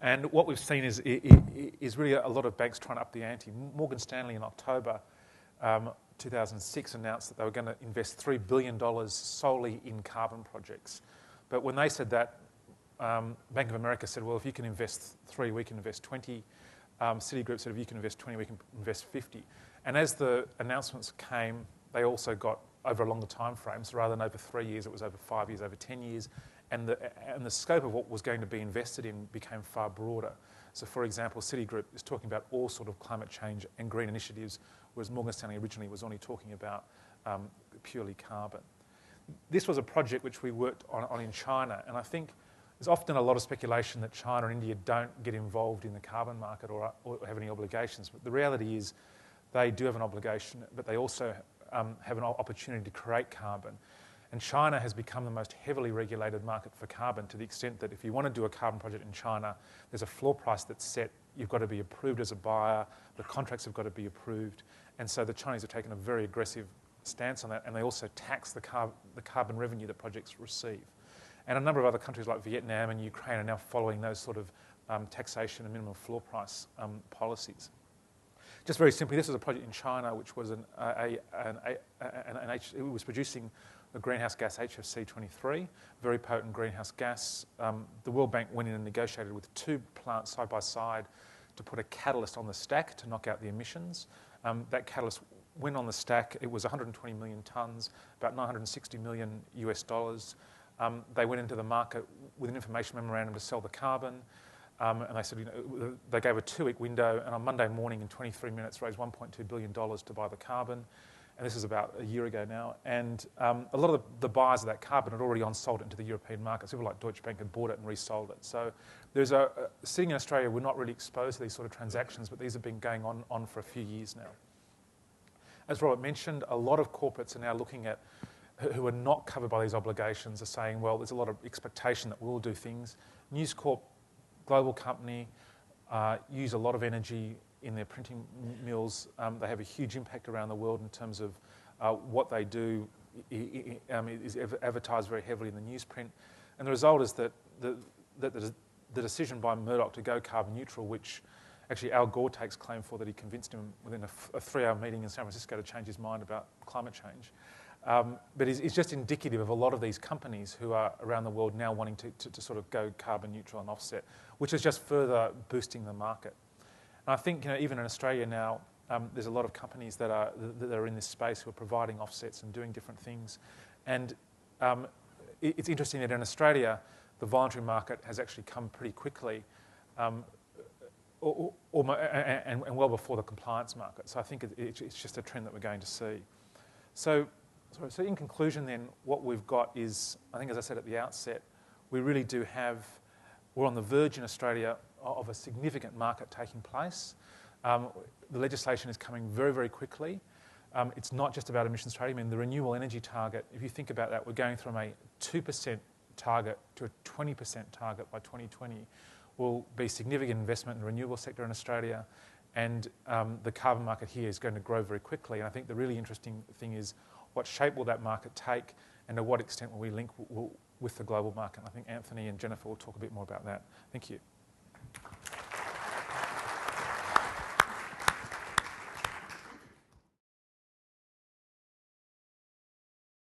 And what we've seen is really a lot of banks trying to up the ante. Morgan Stanley in October 2006 announced that they were going to invest $3 billion solely in carbon projects. But when they said that, Bank of America said, well, if you can invest 3, we can invest 20. Citigroup said, if you can invest 20, we can invest 50. And as the announcements came, they also got over a longer time frame. So rather than over 3 years, it was over 5 years, over 10 years. And the scope of what was going to be invested in became far broader. So for example, Citigroup is talking about all sort of climate change and green initiatives, whereas Morgan Stanley originally was only talking about purely carbon. This was a project which we worked on in China, and I think there's often a lot of speculation that China and India don't get involved in the carbon market or have any obligations. But the reality is they do have an obligation, but they also have an opportunity to create carbon. And China has become the most heavily regulated market for carbon, to the extent that if you want to do a carbon project in China, there's a floor price that's set. You've got to be approved as a buyer. The contracts have got to be approved. And so the Chinese have taken a very aggressive stance on that, and they also tax the carbon revenue that projects receive. And a number of other countries like Vietnam and Ukraine are now following those sort of taxation and minimum floor price policies. Just very simply, this was a project in China which was it was producing the greenhouse gas HFC-23, very potent greenhouse gas. The World Bank went in and negotiated with 2 plants side by side to put a catalyst on the stack to knock out the emissions. That catalyst went on the stack. It was 120 million tonnes, about $960 million US dollars. They went into the market with an information memorandum to sell the carbon. And they said, they gave a 2-week window, and on Monday morning in 23 minutes raised $1.2 billion to buy the carbon. And this is about a year ago now. And a lot of the buyers of that carbon had already on-sold it into the European markets. People like Deutsche Bank had bought it and resold it. So there's sitting in Australia, we're not really exposed to these sort of transactions, but these have been going on for a few years now. As Robert mentioned, a lot of corporates are now looking at who are not covered by these obligations are saying, well, there's a lot of expectation that we'll do things. News Corp, global company, use a lot of energy in their printing mills. They have a huge impact around the world in terms of what they do is advertised very heavily in the newsprint. And the result is that the decision by Murdoch to go carbon neutral, which actually Al Gore takes claim for, that he convinced him within a 3-hour meeting in San Francisco to change his mind about climate change. But it's just indicative of a lot of these companies who are around the world now wanting to sort of go carbon neutral and offset, which is just further boosting the market. And I think even in Australia now, there's a lot of companies that are in this space who are providing offsets and doing different things. And it's interesting that in Australia, the voluntary market has actually come pretty quickly, and well before the compliance market. So I think it's just a trend that we're going to see. So in conclusion then, what we've got is, I think as I said at the outset, we're on the verge in Australia of a significant market taking place. The legislation is coming very, very quickly. It's not just about emissions trading. I mean, the renewable energy target, if you think about that, we're going from a 2% target to a 20% target by 2020. Will be significant investment in the renewable sector in Australia, and the carbon market here is going to grow very quickly. And I think the really interesting thing is, what shape will that market take, and to what extent will we link with the global market? And I think Anthony and Jennifer will talk a bit more about that. Thank you.